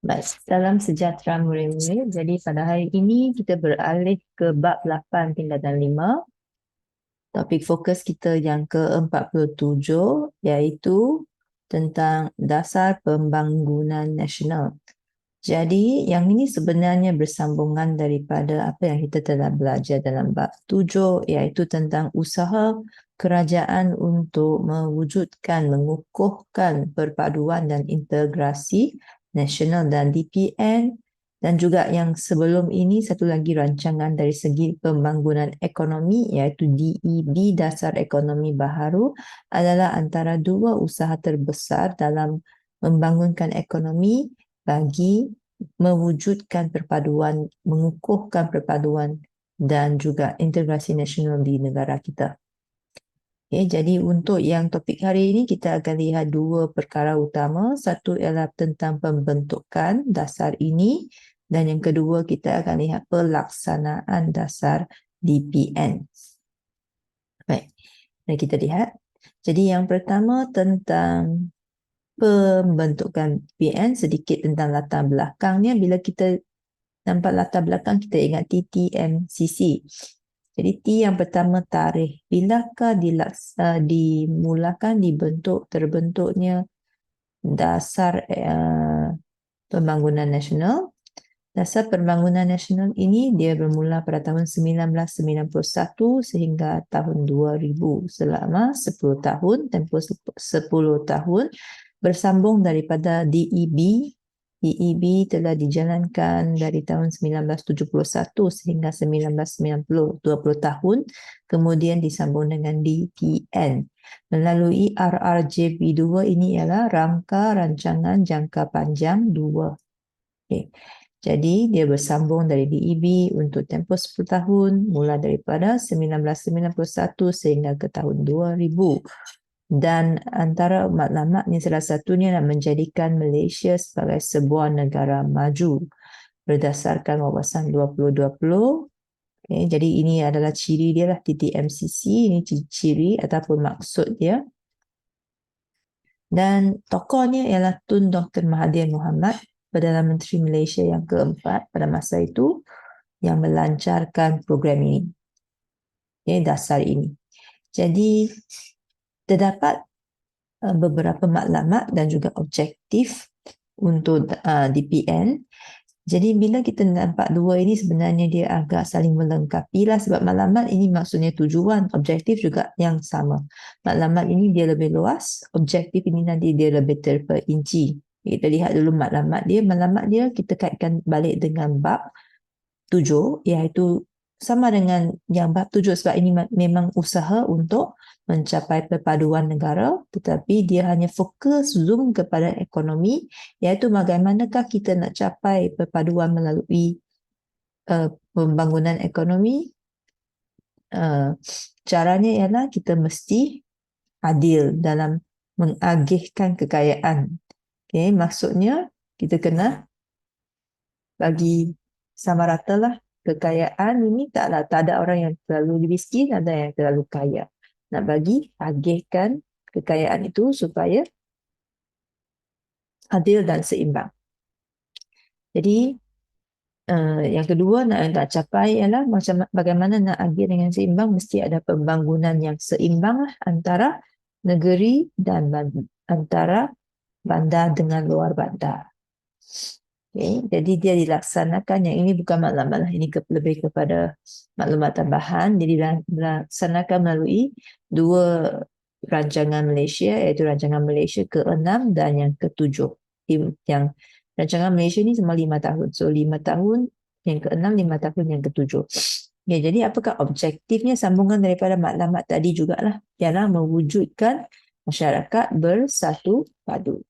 Baik, salam sejahtera murid-murid. Jadi pada hari ini kita beralih ke bab 8 tingkatan 5. Topik fokus kita yang ke-47 iaitu tentang dasar pembangunan nasional. Jadi yang ini sebenarnya bersambungan daripada apa yang kita telah belajar dalam bab 7 iaitu tentang usaha kerajaan untuk mewujudkan, mengukuhkan perpaduan dan integrasi nasional dan DPN, dan juga yang sebelum ini satu lagi rancangan dari segi pembangunan ekonomi iaitu DEB, Dasar Ekonomi Baharu, adalah antara dua usaha terbesar dalam membangunkan ekonomi bagi mewujudkan perpaduan, mengukuhkan perpaduan dan juga integrasi nasional di negara kita. Okay, jadi untuk yang topik hari ini kita akan lihat dua perkara utama. Satu ialah tentang pembentukan dasar ini dan yang kedua kita akan lihat pelaksanaan dasar DPN. Baik, mari kita lihat. Jadi yang pertama tentang pembentukan DPN, sedikit tentang latar belakangnya. Bila kita nampak latar belakang, kita ingat TTMCC. Jadi T yang pertama tarikh. Bilakah dimulakan, terbentuknya dasar pembangunan nasional? Dasar pembangunan nasional ini dia bermula pada tahun 1991 sehingga tahun 2000. Selama 10 tahun, tempoh 10 tahun, bersambung daripada DEB. DEB telah dijalankan dari tahun 1971 sehingga 1990, 20 tahun. Kemudian disambung dengan DPN. Melalui RRJP 2 ini ialah Rangka Rancangan Jangka Panjang 2. Okay. Jadi dia bersambung dari DEB untuk tempoh 10 tahun, mula daripada 1991 sehingga ke tahun 2000. Dan antara matlamatnya salah satunya nak menjadikan Malaysia sebagai sebuah negara maju berdasarkan wawasan 2020. Okay, jadi ini adalah ciri dia lah, TTMCC, ini ciri ataupun maksud dia. Dan tokohnya ialah Tun Dr. Mahathir Mohamad, Perdana Menteri Malaysia yang keempat pada masa itu, yang melancarkan program ini, dasar ini. Jadi terdapat beberapa maklumat dan juga objektif untuk DPN. Jadi bila kita nampak dua ini sebenarnya dia agak saling melengkapi lah, sebab maklumat ini maksudnya tujuan, objektif juga yang sama. Maklumat ini dia lebih luas, objektif ini nanti dia lebih terperinci. Kita lihat dulu maklumat dia kita kaitkan balik dengan bab 7 iaitu sama dengan yang bab 7 sebab ini memang usaha untuk mencapai perpaduan negara, tetapi dia hanya fokus zoom kepada ekonomi, iaitu bagaimanakah kita nak capai perpaduan melalui pembangunan ekonomi. Caranya ialah kita mesti adil dalam mengagihkan kekayaan. Okay, maksudnya kita kena bagi sama rata lah kekayaan ini, tak ada orang yang terlalu miskin, ada yang terlalu kaya. Nak bagi agihkan kekayaan itu supaya adil dan seimbang. Jadi yang kedua nak capai ialah macam bagaimana nak agih dengan seimbang, mesti ada pembangunan yang seimbang lah antara negeri dan antara bandar dengan luar bandar. Okay, jadi dia dilaksanakan, yang ini bukan maklumat lah, ini lebih kepada maklumat tambahan. Jadi dilaksanakan melalui dua rancangan Malaysia, iaitu rancangan Malaysia ke-6 dan yang ke-7. Yang rancangan Malaysia ni semua 5 tahun. So 5 tahun yang ke-6, 5 tahun yang ke-7. Okay, jadi apakah objektifnya? Sambungan daripada maklumat tadi jugalah, ialah mewujudkan masyarakat bersatu padu.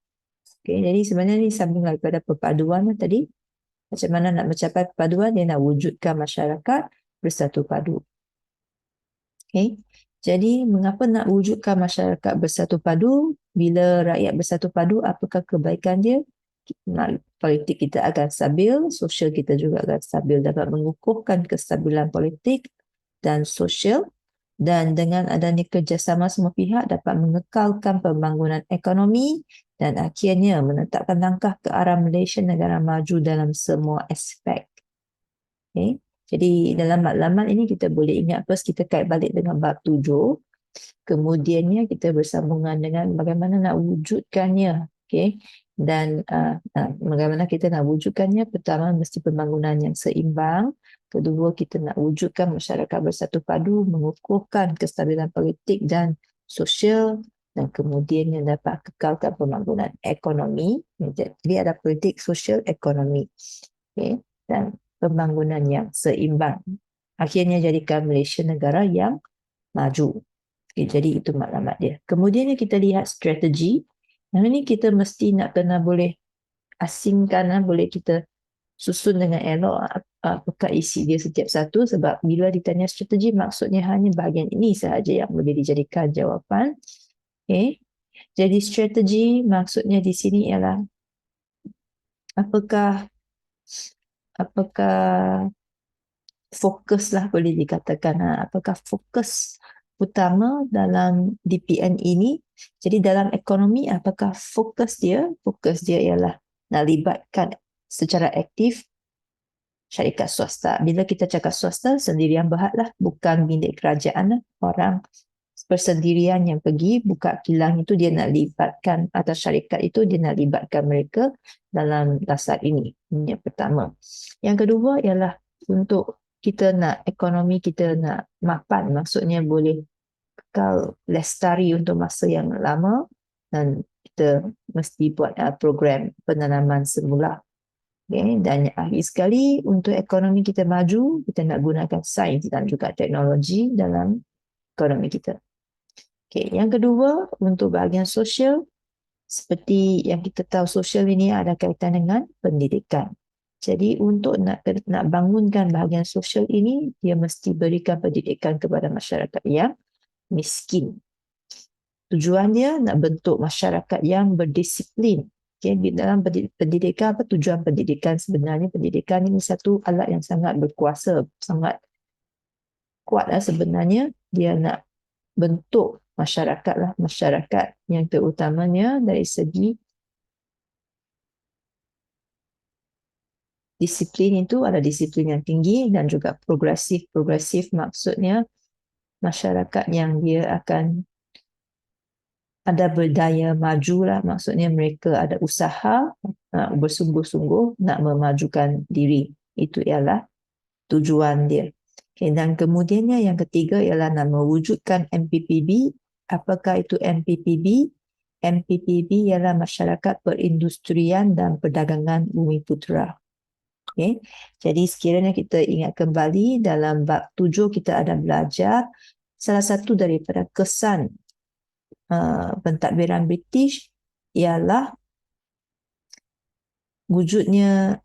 Okay, jadi sebenarnya ni sambung daripada perpaduan tadi. Macam mana nak mencapai perpaduan? Dia nak wujudkan masyarakat bersatu padu. Okay. Jadi mengapa nak wujudkan masyarakat bersatu padu? Bila rakyat bersatu padu, apakah kebaikan dia? Politik kita akan stabil, sosial kita juga akan stabil, dapat mengukuhkan kestabilan politik dan sosial, dan dengan adanya kerjasama semua pihak dapat mengekalkan pembangunan ekonomi dan akhirnya menetapkan langkah ke arah Malaysia negara maju dalam semua aspek. Okay. Jadi dalam matlamat ini kita boleh ingat first kita kait balik dengan bab 7. Kemudiannya kita bersambungan dengan bagaimana nak wujudkannya. Okay. Dan bagaimana kita nak wujudkannya, pertama mesti pembangunan yang seimbang. Kedua, kita nak wujudkan masyarakat bersatu padu, mengukuhkan kestabilan politik dan sosial, dan kemudiannya dapat kekalkan pembangunan ekonomi. Jadi ada politik, sosial, ekonomi. Okay. Dan pembangunan yang seimbang. Akhirnya jadikan Malaysia negara yang maju. Okay, jadi itu maklumat dia. Kemudian kita lihat strategi. Yang ini kita mesti nak kena boleh asingkan, boleh kita susun dengan elok apakah isi dia setiap satu, sebab bila ditanya strategi maksudnya hanya bahagian ini sahaja yang boleh dijadikan jawapan. Okay. Jadi strategi maksudnya di sini ialah apakah fokus lah boleh dikatakan, apakah fokus utama dalam DPN ini. Jadi dalam ekonomi apakah fokus dia? Fokus dia ialah nak libatkan secara aktif syarikat swasta. Bila kita cakap swasta, sendirian berhad lah, bukan milik kerajaan lah. Orang persendirian yang pergi buka kilang itu dia nak libatkan, atau syarikat itu dia nak libatkan mereka dalam dasar ini. Ini yang pertama. Yang kedua ialah untuk kita nak ekonomi kita nak mapan, maksudnya boleh kekal lestari untuk masa yang lama, dan kita mesti buat program penanaman semula. Okay. Dan akhir sekali, untuk ekonomi kita maju, kita nak gunakan sains dan juga teknologi dalam ekonomi kita. Okay. Yang kedua, untuk bahagian sosial, seperti yang kita tahu, sosial ini ada kaitan dengan pendidikan. Jadi untuk nak bangunkan bahagian sosial ini, dia mesti berikan pendidikan kepada masyarakat yang miskin. Tujuan dia nak bentuk masyarakat yang berdisiplin. Okay, dalam pendidikan, apa tujuan pendidikan sebenarnya? Pendidikan ini satu alat yang sangat berkuasa, sangat kuat lah sebenarnya. Dia nak bentuk masyarakat lah, masyarakat yang terutamanya dari segi disiplin, itu ada disiplin yang tinggi dan juga progresif. Progresif maksudnya masyarakat yang dia akan ada berdaya maju lah, maksudnya mereka ada usaha bersungguh-sungguh nak memajukan diri. Itu ialah tujuan dia. Okay, dan kemudiannya yang ketiga ialah nak mewujudkan MPPB. Apakah itu MPPB? MPPB ialah Masyarakat Perindustrian dan Perdagangan Bumiputera. Okay. Jadi sekiranya kita ingat kembali dalam bab 7 kita ada belajar salah satu daripada kesan pentadbiran British ialah wujudnya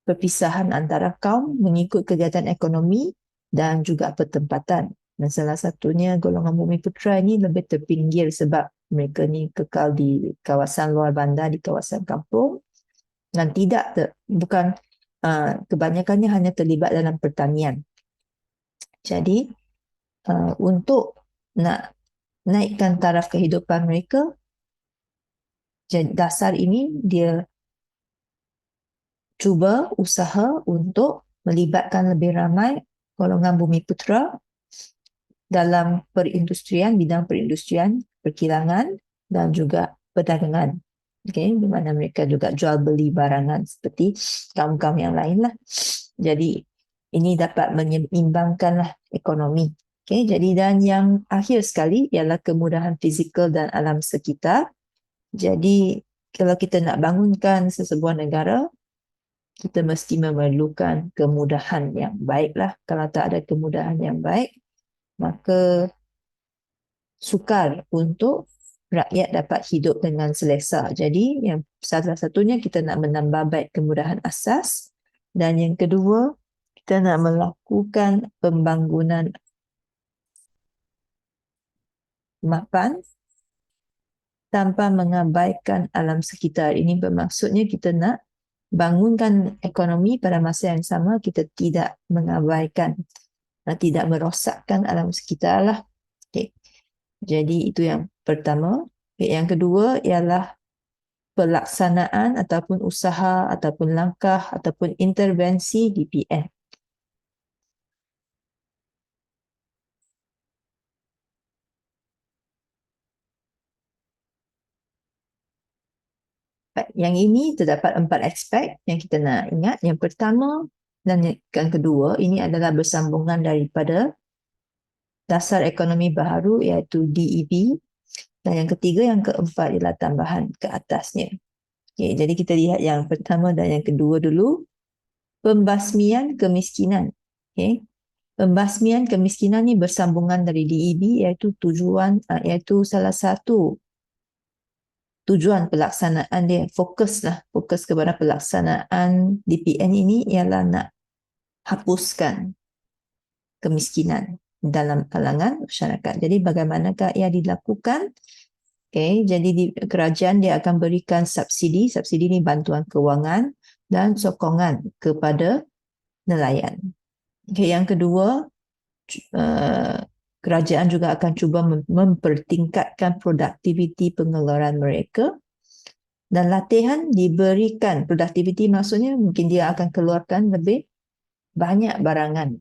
perpisahan antara kaum mengikut kegiatan ekonomi dan juga pertempatan. Dan salah satunya golongan Bumiputera ini lebih terpinggir sebab mereka ni kekal di kawasan luar bandar, di kawasan kampung, dan bukan kebanyakannya hanya terlibat dalam pertanian. Jadi untuk nak naikkan taraf kehidupan mereka, dasar ini dia cuba usaha untuk melibatkan lebih ramai golongan Bumiputera dalam perindustrian, bidang perindustrian, perkilangan dan juga perdagangan. Okay, di mana mereka juga jual beli barangan seperti kaum-kaum yang lain lah. Jadi ini dapat menyeimbangkanlah ekonomi. Okay, jadi dan yang akhir sekali ialah kemudahan fizikal dan alam sekitar. Jadi kalau kita nak bangunkan sesebuah negara, kita mesti memerlukan kemudahan yang baik lah. Kalau tak ada kemudahan yang baik, maka sukar untuk rakyat dapat hidup dengan selesa. Jadi yang salah satunya kita nak menambah baik kemudahan asas, dan yang kedua kita nak melakukan pembangunan mapan tanpa mengabaikan alam sekitar. Ini bermaksudnya kita nak bangunkan ekonomi pada masa yang sama kita tidak mengabaikan, tidak merosakkan alam sekitar lah. Okay. Jadi itu yang pertama. Yang kedua ialah pelaksanaan ataupun usaha ataupun langkah ataupun intervensi DPN. Yang ini terdapat 4 aspek yang kita nak ingat. Yang pertama dan yang kedua ini adalah bersambungan daripada dasar ekonomi baharu iaitu DEB, dan yang ketiga yang keempat ialah tambahan ke atasnya. Okay, jadi kita lihat yang pertama dan yang kedua dulu. Pembasmian kemiskinan. Okay. Pembasmian kemiskinan ni bersambungan dari DEB iaitu salah satu tujuan pelaksanaan dia, fokus kepada pelaksanaan DPN ini ialah nak hapuskan kemiskinan dalam kalangan masyarakat. Jadi bagaimanakah ia dilakukan? Okay, jadi kerajaan dia akan berikan subsidi ni bantuan kewangan dan sokongan kepada nelayan. Okay, yang kedua, kerajaan juga akan cuba mempertingkatkan produktiviti pengeluaran mereka, dan latihan diberikan. Produktiviti maksudnya mungkin dia akan keluarkan lebih banyak barangan,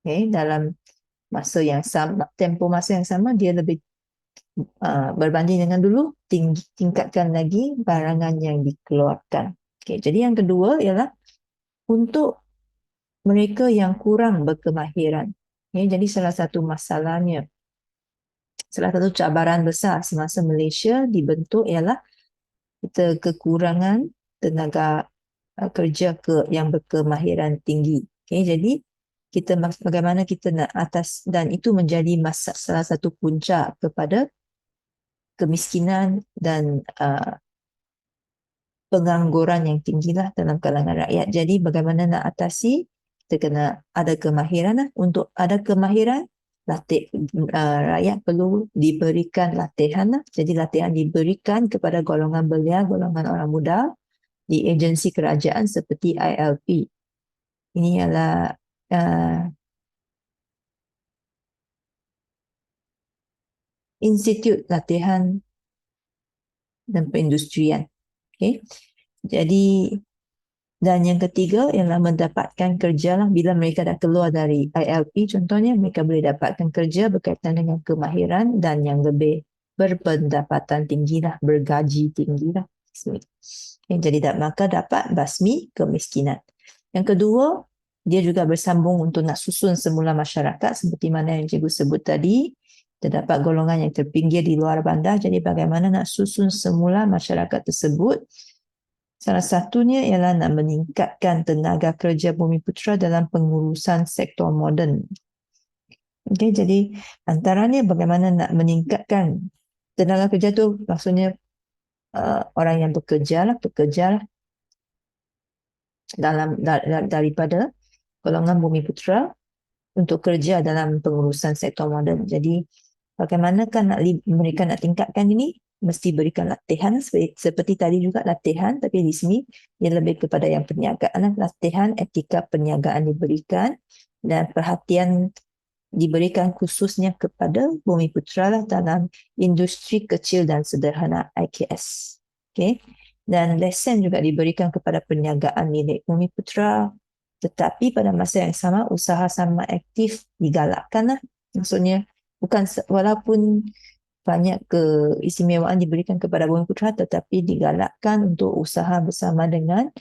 okay, dalam masa yang sama, tempoh masa yang sama dia lebih berbanding dengan dulu, tingkatkan lagi barangan yang dikeluarkan. Okay, jadi yang kedua ialah untuk mereka yang kurang berkemahiran. Okay, jadi salah satu masalahnya, salah satu cabaran besar semasa Malaysia dibentuk ialah kita kekurangan tenaga kerja yang berkemahiran tinggi. Okay, jadi kita bagaimana kita nak atas, dan itu menjadi salah satu punca kepada kemiskinan dan pengangguran yang tinggilah dalam kalangan rakyat. Jadi bagaimana nak atasi? Kita kena ada kemahiran lah. Untuk ada kemahiran, rakyat perlu diberikan latihan lah. Jadi latihan diberikan kepada golongan belia, golongan orang muda di agensi kerajaan seperti ILP. Ini adalah Institut Latihan dan Perindustrian. Okay. Jadi, dan yang ketiga ialah mendapatkan kerja lah. Bila mereka dah keluar dari ILP, contohnya mereka boleh dapatkan kerja berkaitan dengan kemahiran dan yang lebih berpendapatan tinggi lah, bergaji tinggi lah. Okay, jadi maka dapat basmi kemiskinan. Yang kedua, dia juga bersambung untuk nak susun semula masyarakat seperti mana yang cikgu sebut tadi. Terdapat golongan yang terpinggir di luar bandar, jadi bagaimana nak susun semula masyarakat tersebut? Salah satunya ialah nak meningkatkan tenaga kerja Bumiputera dalam pengurusan sektor moden. Okay, jadi antaranya bagaimana nak meningkatkan tenaga kerja tu, maksudnya orang yang bekerja lah daripada golongan Bumiputera untuk kerja dalam pengurusan sektor moden. Jadi bagaimanakah mereka nak tingkatkan ini? Mesti berikan latihan seperti tadi juga latihan, tapi di sini dia lebih kepada yang perniagaan, latihan etika perniagaan diberikan dan perhatian diberikan khususnya kepada Bumiputera lah dalam industri kecil dan sederhana IKS. Okay. Dan lesen juga diberikan kepada perniagaan milik Bumiputera, tetapi pada masa yang sama usaha sama aktif digalakkan lah. Maksudnya bukan walaupun banyak keistimewaan diberikan kepada Bumiputera, tetapi digalakkan untuk usaha bersama dengan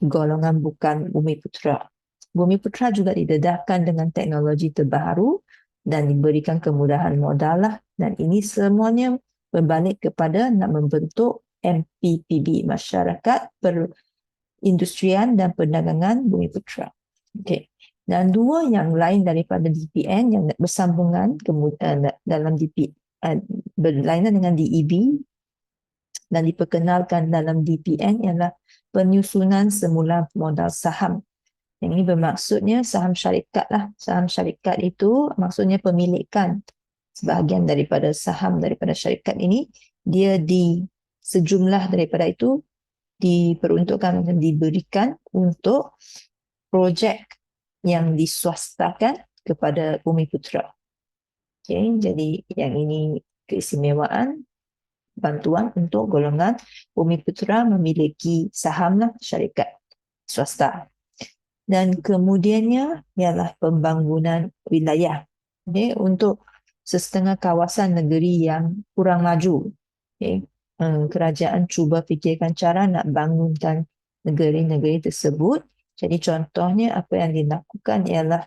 golongan bukan Bumiputera. Bumiputera juga didedahkan dengan teknologi terbaru dan diberikan kemudahan modal lah. Dan ini semuanya berbalik kepada nak membentuk MPPB, Masyarakat Perindustrian dan Perdagangan Bumiputera. Okay. Dan dua yang lain daripada DPN yang bersambungan dalam DPN, berlainan dengan DEB dan diperkenalkan dalam DPN ialah penyusunan semula modal saham. Yang ini bermaksudnya saham syarikat lah. Saham syarikat itu maksudnya pemilikan sebahagian daripada saham daripada syarikat ini, dia sejumlah daripada itu diperuntukkan dan diberikan untuk projek yang diswastakan kepada Bumiputera. Okay, jadi yang ini keistimewaan bantuan untuk golongan Bumiputera memiliki saham lah syarikat swasta. Dan kemudiannya ialah pembangunan wilayah. Okay, untuk sesetengah kawasan negeri yang kurang maju. Okay. Kerajaan cuba fikirkan cara nak bangunkan negeri-negeri tersebut. Jadi contohnya apa yang dilakukan ialah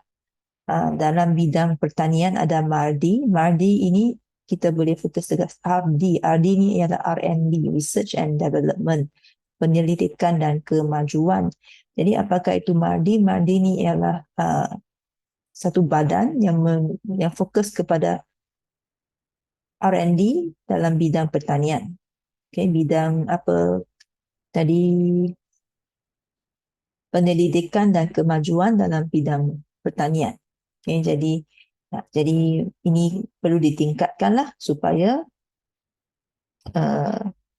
dalam bidang pertanian ada MARDI. MARDI ini kita boleh fokus tegas RD. RD ini ialah R&D, Research and Development, penyelidikan dan kemajuan. Jadi apakah itu MARDI? MARDI ini ialah satu badan yang fokus kepada R&D dalam bidang pertanian. Okay, bidang apa tadi? Penyelidikan dan kemajuan dalam bidang pertanian. Okay, jadi ini perlu ditingkatkanlah supaya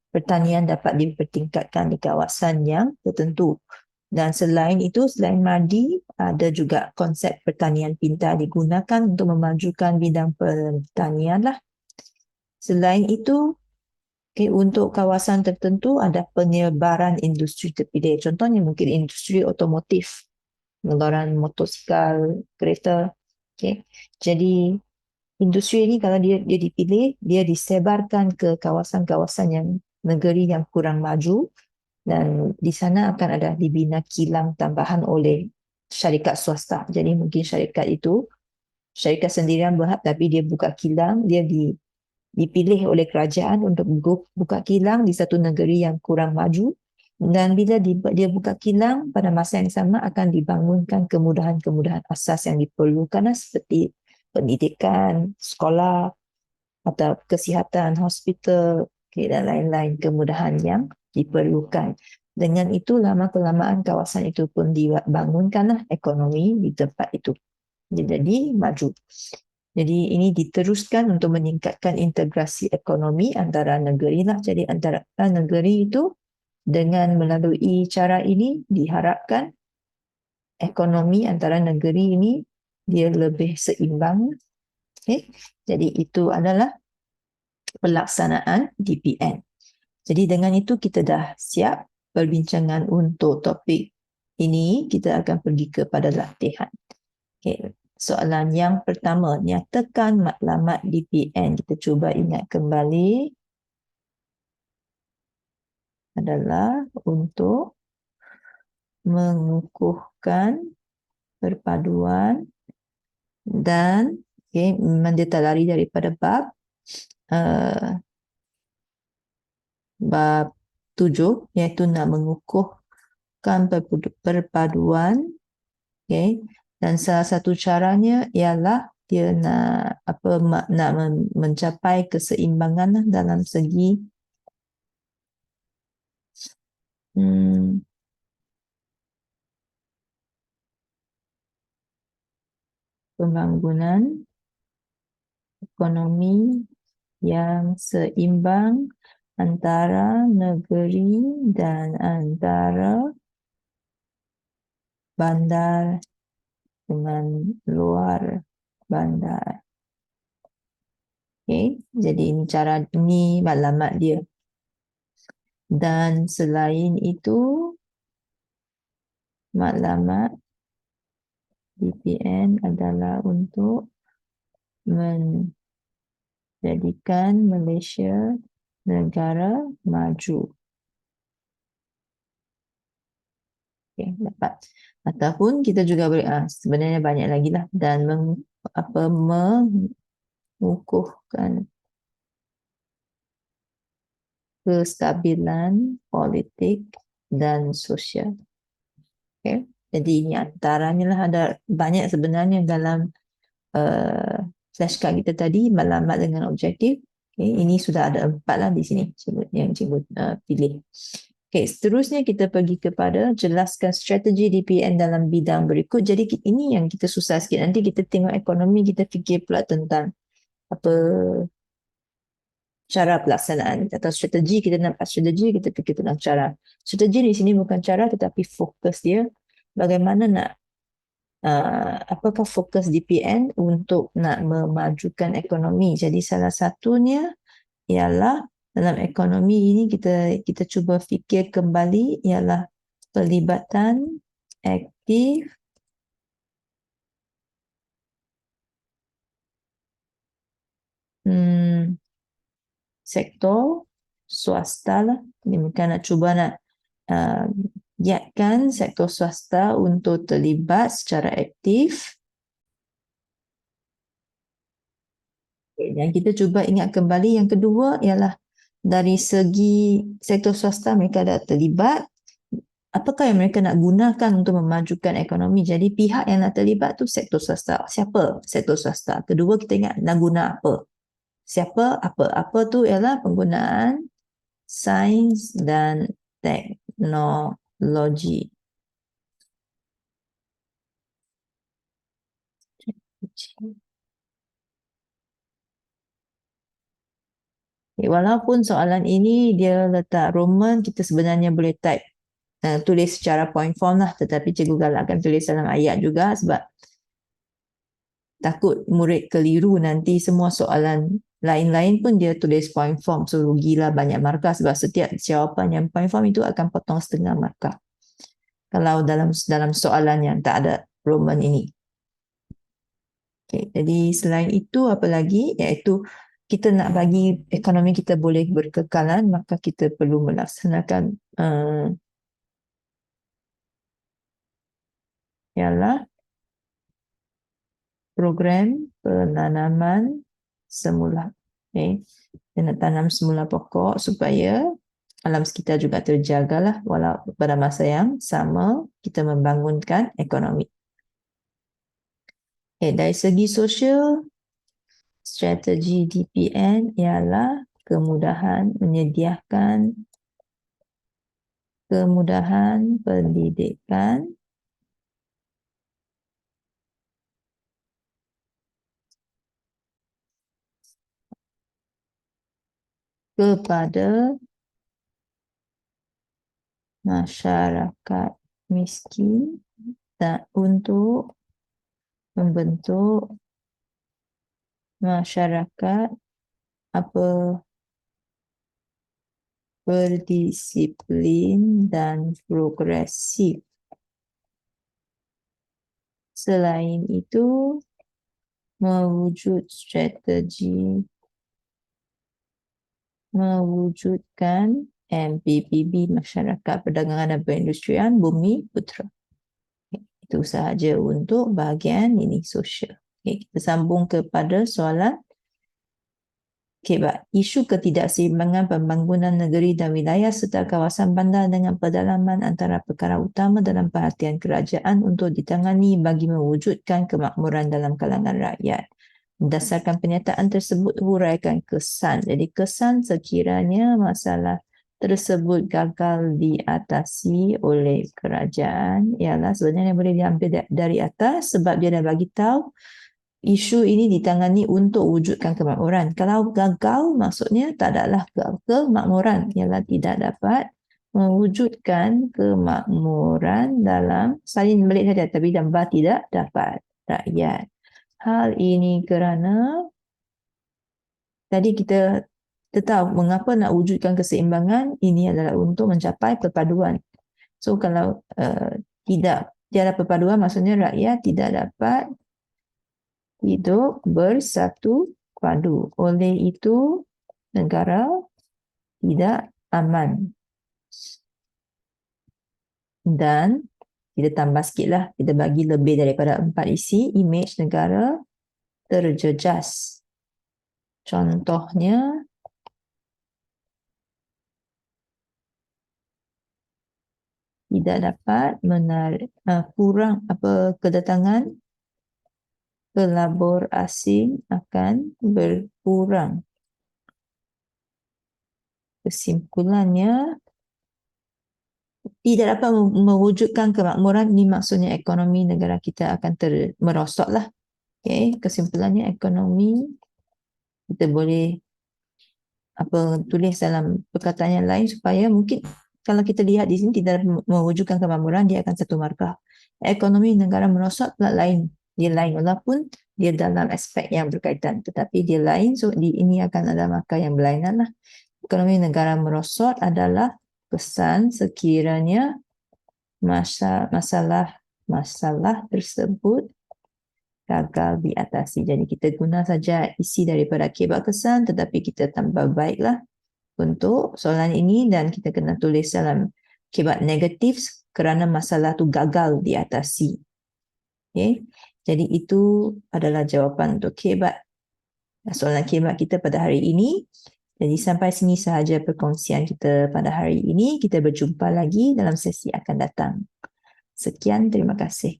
pertanian dapat dipertingkatkan di kawasan yang tertentu. Dan selain itu, selain MARDI, ada juga konsep pertanian pintar digunakan untuk memajukan bidang pertanian lah. Selain itu, untuk kawasan tertentu ada penyebaran industri terpilih. Contohnya mungkin industri otomotif, pengeluaran motosikal, kereta. Jadi industri ini kalau dia dipilih, dia disebarkan ke kawasan-kawasan yang negeri yang kurang maju, dan di sana akan ada dibina kilang tambahan oleh syarikat swasta. Jadi mungkin syarikat sendirian berhad, tapi dia buka kilang, dia dipilih oleh kerajaan untuk buka kilang di satu negeri yang kurang maju, dan bila dia buka kilang, pada masa yang sama akan dibangunkan kemudahan-kemudahan asas yang diperlukan seperti pendidikan, sekolah atau kesihatan, hospital, dan lain-lain kemudahan yang diperlukan. Dengan itu lama-kelamaan kawasan itu pun dibangunkanlah ekonomi di tempat itu. Jadi maju. Jadi ini diteruskan untuk meningkatkan integrasi ekonomi antara negeri lah. Jadi antara negeri itu dengan melalui cara ini diharapkan ekonomi antara negeri ini dia lebih seimbang. Okay. Jadi itu adalah pelaksanaan DPN. Jadi dengan itu kita dah siap perbincangan untuk topik ini. Kita akan pergi kepada latihan. Okay. Soalan yang pertama, nyatakan matlamat DPN. Kita cuba ingat kembali. Adalah untuk mengukuhkan perpaduan dan memang dia tak lari daripada bab 7, iaitu nak mengukuhkan perpaduan. Okay. Dan salah satu caranya ialah dia nak mencapai keseimbangan dalam segi pembangunan ekonomi yang seimbang antara negeri dan antara bandar dengan luar bandar. Okay. Jadi ini matlamat dia. Dan selain itu, matlamat DPN adalah untuk menjadikan Malaysia negara maju. Okay, dapat. Ataupun kita juga boleh, sebenarnya banyak lagi lah, dan mengukuhkan kestabilan politik dan sosial. Okay. Jadi ini antaranya lah, ada banyak sebenarnya dalam flashcard kita tadi, matlamat dengan objektif. Okay. Ini sudah ada 4 lah di sini yang cikgu pilih. Okay, seterusnya kita pergi kepada jelaskan strategi DPN dalam bidang berikut. Jadi ini yang kita susah sikit. Nanti kita tengok ekonomi, kita fikir pula tentang apa cara pelaksanaan atau strategi. Kita nampak strategi, kita fikir tentang cara. Strategi di sini bukan cara, tetapi fokus dia. Bagaimana nak apakah fokus DPN untuk nak memajukan ekonomi. Jadi salah satunya ialah Dalam ekonomi ini kita cuba fikir kembali ialah pelibatan aktif sektor swasta lah. Ini bukan nak cuba nak giatkan sektor swasta untuk terlibat secara aktif. Dan kita cuba ingat kembali yang kedua ialah dari segi sektor swasta mereka dah terlibat. Apakah yang mereka nak gunakan untuk memajukan ekonomi? Jadi pihak yang nak terlibat tu sektor swasta. Siapa sektor swasta? Kedua kita ingat nak guna apa? Siapa? Apa? Apa tu ialah penggunaan sains dan teknologi. Walaupun soalan ini dia letak Roman, kita sebenarnya boleh type tulis secara point form lah, tetapi cikgu galakkan tulis dalam ayat juga sebab takut murid keliru nanti semua soalan lain-lain pun dia tulis point form, so rugilah banyak markah sebab setiap jawapan yang point form itu akan potong setengah markah kalau dalam soalan yang tak ada Roman ini. Okay, jadi selain itu apa lagi, iaitu kita nak bagi ekonomi kita boleh berkekalan, maka kita perlu melaksanakan ialah program penanaman semula. Okay. Kita nak tanam semula pokok supaya alam sekitar juga terjagalah walau pada masa yang sama kita membangunkan ekonomi. Okay, dari segi sosial, strategi DPN ialah kemudahan menyediakan kemudahan pendidikan kepada masyarakat miskin dan untuk membentuk masyarakat berdisiplin dan progresif. Selain itu, mewujudkan MPPB, Masyarakat Perdagangan dan Perindustrian Bumi Putra. Itu sahaja untuk bahagian ini sosial. Kita sambung kepada soalan. Isu ketidakseimbangan pembangunan negeri dan wilayah serta kawasan bandar dengan pedalaman antara perkara utama dalam perhatian kerajaan untuk ditangani bagi mewujudkan kemakmuran dalam kalangan rakyat. Berdasarkan pernyataan tersebut, huraikan kesan. Jadi kesan sekiranya masalah tersebut gagal diatasi oleh kerajaan ialah sebenarnya boleh diambil dari atas sebab dia dah bagi tahu isu ini ditangani untuk wujudkan kemakmuran. Kalau gagal, maksudnya tak adalah kemakmuran, ialah tidak dapat mewujudkan kemakmuran dalam salin balik saja, tapi gambar tidak dapat rakyat. Hal ini kerana tadi kita tahu mengapa nak wujudkan keseimbangan, ini adalah untuk mencapai perpaduan. So kalau tidak tiada perpaduan, maksudnya rakyat tidak dapat hidup bersatu padu. Oleh itu, negara tidak aman. Dan kita tambah sikitlah, kita bagi lebih daripada 4 isi, imej negara terjejas. Contohnya, tidak dapat kurang kedatangan pelabur asing akan berkurang. Kesimpulannya, tidak dapat mewujudkan kemakmuran, ini maksudnya ekonomi negara kita akan merosotlah. Okay. Kesimpulannya ekonomi kita boleh tulis dalam perkataan yang lain supaya mungkin kalau kita lihat di sini tidak mewujudkan kemakmuran, dia akan satu markah. Ekonomi negara merosot pula lain. Dia lain walaupun dia dalam aspek yang berkaitan, tetapi dia lain, so ini akan ada markah yang berlainan lah. ekonomi negara merosot adalah kesan sekiranya masalah tersebut gagal diatasi. Jadi kita guna saja isi daripada akibat kesan, tetapi kita tambah baiklah untuk soalan ini dan kita kena tulis dalam akibat negatif kerana masalah tu gagal diatasi. Okay. Jadi itu adalah jawapan untuk akibat soalan akibat kita pada hari ini. Jadi sampai sini sahaja perkongsian kita pada hari ini. Kita berjumpa lagi dalam sesi akan datang. Sekian, terima kasih.